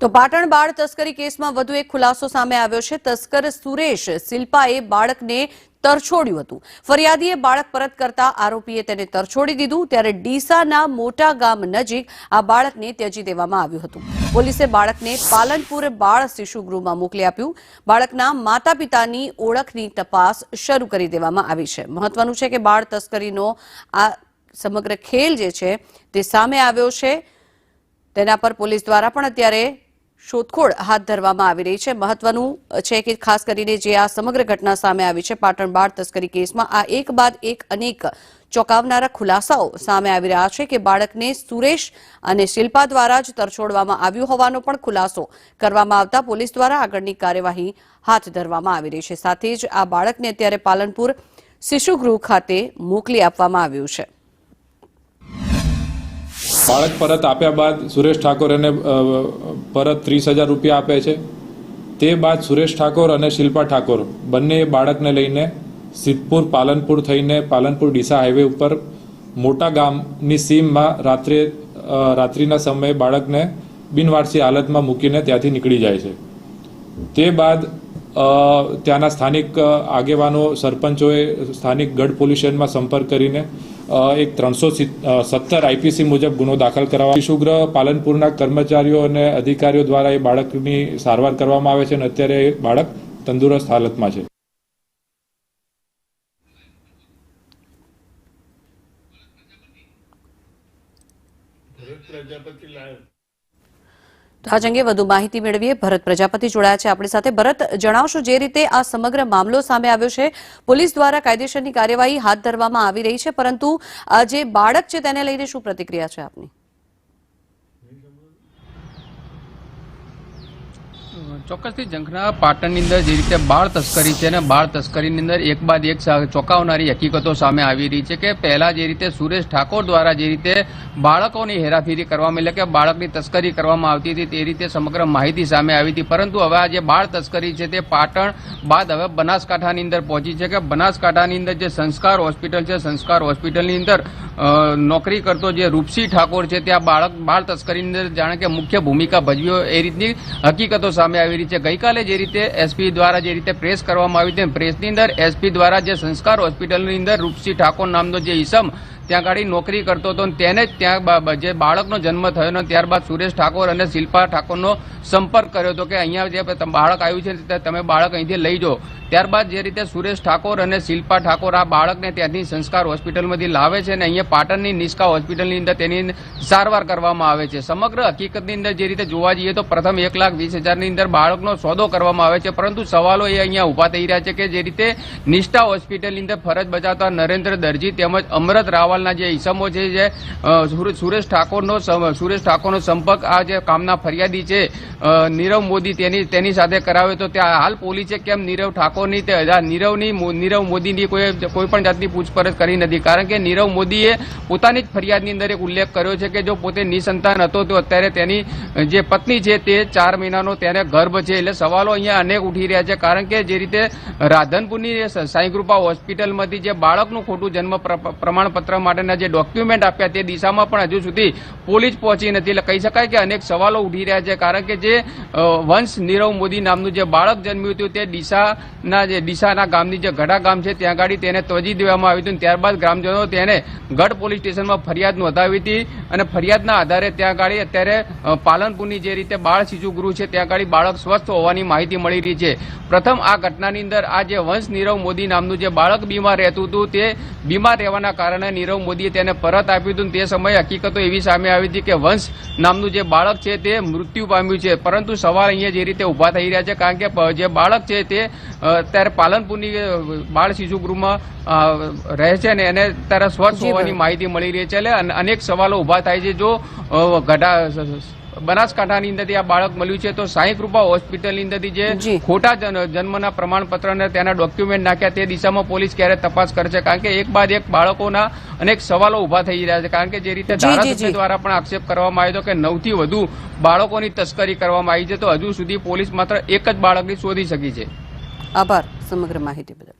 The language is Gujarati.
તો પાટણ બાળ તસ્કરી કેસમાં વધુ એક ખુલાસો સામે આવ્યો છે। તસ્કર સુરેશ સિલ્પાએ બાળકને તરછોડ્યું હતું। ફરિયાદીએ બાળક પરત કરતા આરોપીએ તેને તરછોડી દીધું, ત્યારે ડીસાના મોટા ગામ નજીક આ બાળકને ત્યજી દેવામાં આવ્યું હતું। પોલીસે બાળકને પાલનપુર બાળ શિશુગૃહમાં મોકલી આપ્યું। બાળકના માતા પિતાની ઓળખની તપાસ શરૂ કરી દેવામાં આવી છે। મહત્વનું છે કે બાળ તસ્કરીનો આ સમગ્ર ખેલ જે છે તે સામે આવ્યો છે, તેના પર પોલીસ દ્વારા પણ અત્યારે શોધખોળ હાથ ધરવામાં આવી રહી છે। મહત્વનું છે કે ખાસ કરીને જે આ સમગ્ર ઘટના સામે આવી છે પાટણ બાળ તસ્કરી કેસમાં, આ એક બાદ એક અનેક ચોંકાવનારા ખુલાસાઓ સામે આવી રહ્યા છે કે બાળકને સુરેશ અને શિલ્પા દ્વારા જ તરછોડવામાં આવ્યું હોવાનો પણ ખુલાસો કરવામાં આવતા પોલીસ દ્વારા આગળની કાર્યવાહી હાથ ધરવામાં આવી રહી છે। સાથે જ આ બાળકને અત્યારે પાલનપુર શિશુગૃહ ખાતે મોકલી આપવામાં આવ્યું છે। બાળક પરત આપ્યા બાદ સુરેશ ઠાકોર એને પરત 30,000 રૂપિયા આપે છે। તે બાદ સુરેશ ઠાકોર અને શિલ્પા ઠાકોર બંને બાળકને લઈને સિદ્ધપુર પાલનપુર થઈને પાલનપુર ડીસા હાઈવે ઉપર મોટા ગામની સીમમાં રાત્રિના સમયે બાળકને બિનવારસી હાલતમાં મૂકીને ત્યાંથી નીકળી જાય છે। તે બાદ ત્યાંના સ્થાનિક આગેવાનો સરપંચોએ સ્થાનિક ગઢ પોલીસ સ્ટેશનમાં સંપર્ક કરીને એક 317 આઈપીસી મુજબ ગુનો દાખલ કરાવવા શિશુગૃહ પાલનપુરના કર્મચારીઓ અને અધિકારીઓ દ્વારા એ બાળકની સારવાર કરવામાં આવે છે અને અત્યારે એ બાળક તંદુરસ્ત હાલતમાં છે। તો આજ અંગે વધુ માહિતી મેળવીએ। ભરત પ્રજાપતિ જોડાયા છે આપણી સાથે। ભરત, જણાવશો જે રીતે આ સમગ્ર મામલો સામે આવ્યો છે, પોલીસ દ્વારા કાયદેસરની કાર્યવાહી હાથ ધરવામાં આવી રહી છે, પરંતુ આ જે બાળક છે તેને લઈને શું પ્રતિક્રિયા છે આપની? ચોક્કસથી ઝંખના પાટણની અંદર જે રીતે બાળ તસ્કરી છે અને બાળ તસ્કરીની અંદર એક બાદ એક ચોંકાવનારી હકીકતો સામે આવી રહી છે કે પહેલા જે રીતે સુરેશ ઠાકોર દ્વારા જે રીતે બાળકોની હેરાફેરી કરવામાં એટલે કે બાળકની તસ્કરી કરવામાં આવતી હતી તે રીતે સમગ્ર માહિતી સામે આવી હતી, પરંતુ હવે આ જે બાળ તસ્કરી છે તે પાટણ બાદ હવે બનાસકાંઠાની અંદર પહોંચી છે કે બનાસકાંઠાની અંદર જે સંસ્કાર હોસ્પિટલ છે, સંસ્કાર હોસ્પિટલની અંદર નોકરી કરતો જે રૂપસી ઠાકોર છે ત્યાં બાળ તસ્કરીની અંદર જાણે કે મુખ્ય ભૂમિકા ભજવ્યો એ રીતની હકીકતો સામે આવી રહી છે। ગઈકાલે જે રીતે એસપી દ્વારા જે રીતે પ્રેસ કરવામાં આવી હતી, પ્રેસની અંદર એસપી દ્વારા જે સંસ્કાર હોસ્પિટલની અંદર રૂપસી ઠાકોર નામનો જે ઈસમ ત્યાં ગાડી નોકરી કરતો હતો તેને જ ત્યાં જે બાળકનો જન્મ થયો ને ત્યારબાદ સુરેશ ઠાકોર અને શિલ્પા ઠાકોરનો સંપર્ક કર્યો હતો કે અહીંયા જે બાળક આવ્યું છે તમે બાળક અહીંથી લઈ જાઓ। ત્યારબાદ જે રીતે સુરેશ ઠાકોર અને શિલ્પા ઠાકોર આ બાળકને ત્યાંથી સંસ્કાર હોસ્પિટલમાંથી લાવે છે અને અહીંયા પાટણની નિષ્કા હોસ્પિટલની અંદર તેની સારવાર કરવામાં આવે છે। સમગ્ર હકીકતની અંદર જે રીતે જોવા જઈએ તો પ્રથમ 1,20,000ની અંદર બાળકનો સોદો કરવામાં આવે છે, પરંતુ સવાલો એ અહીંયા ઉભા થઈ રહ્યા છે કે જે રીતે નિષ્ઠા હોસ્પિટલની અંદર ફરજ બજાવતા નરેન્દ્ર દરજી તેમજ અમરત રાવલના જે ઈસમો છે જે સુરેશ ઠાકોરનો સંપર્ક આ જે કામના ફરિયાદી છે નીરવ મોદી તેની સાથે કરાવ્યો તો ત્યાં હાલ પોલીસે કેમ નીરવ ઠાકોરની નીરવ મોદીની કોઈ પણ જાતની પૂછપરછ કરી નથી, કારણ કે નીરવ મોદીએ પોતાની જ ફરિયાદની અંદર એક ઉલ્લેખ કર્યો છે કે જો પોતે નિસંતાન હતો તો અત્યારે તેની જે પત્ની છે તે 4 મહિનાનો તેને ગર્ભ છે। એટલે સવાલો અહીંયા અનેક ઉઠી રહ્યા છે, કારણ કે જે રીતે રાધનપુરની સાંઈ કૃપા હોસ્પિટલમાંથી જે બાળકનું ખોટું જન્મ પ્રમાણપત્ર માટેના જે ડોક્યુમેન્ટ આપ્યા તે દિશામાં પણ હજુ સુધી પોલીસ પહોંચી નથી। એટલે કહી શકાય કે અનેક સવાલો ઉઠી રહ્યા છે, કારણ કે જે વંશ નીરવ મોદી નામનું જે બાળક જન્મ્યું હતું તે ડીસાના ગામની જે ગઢા ગામ છે ત્યાં ગાડી તેને ત્યજી દેવામાં આવ્યું હતું। ત્યારબાદ ગ્રામજનો તેને ગઢ પોલીસ સ્ટેશનમાં ફરિયાદ નોંધાવી હતી અને ફરિયાદના આધારે ત્યાં ગાડી અત્યારે પાલનપુરની જે રીતે બાળ શિશુગૃહ છે ત્યાં ગાડી બાળક સ્વસ્થ હોવાની માહિતી મળી રહી છે। પ્રથમ આ ઘટનાની અંદર આ જે વંશ નીરવ મોદી નામનું જે બાળક બીમાર રહેતું હતું તે બીમાર રહેવાના કારણે નીરવ મોદીએ તેને પરત આપ્યું હતું। તે સમયે હકીકતો એવી સામે આવી હતી કે વંશ નામનું જે બાળક છે તે મૃત્યુ પામ્યું છે, પરંતુ સવાલ અહીંયા જે રીતે ઉભા થઈ રહ્યા છે કારણ કે જે બાળક છે તે અત્યારે પાલનપુરની બાળ શિશુગૃહમાં રહે છે અને એને અત્યારે સ્વસ્થ હોવાની માહિતી મળી રહી છે। એટલે અનેક સવાલો ઉભા થાય છે। જો બનાસકાંઠાની અંદરથી આ બાળક મળ્યું છે તો સાંઈ કૃપા હોસ્પિટલની અંદરથી જે ખોટા જન્મના પ્રમાણપત્ર અને તેના ડોક્યુમેન્ટ નાખ્યા તે દિશામાં પોલીસ ક્યારે તપાસ કરશે, કારણ કે એક બાદ એક બાળકોના અનેક સવાલો ઉભા થઈ રહ્યા છે। કારણ કે જે રીતે ધારાસભ્ય દ્વારા પણ આક્ષેપ કરવામાં આવ્યો કે 9થી વધુ બાળકોની તસ્કરી કરવામાં આવી છે, તો હજુ સુધી પોલીસ માત્ર એક જ બાળકની શોધી શકી છે। આભાર સમગ્ર માહિતી બદલ।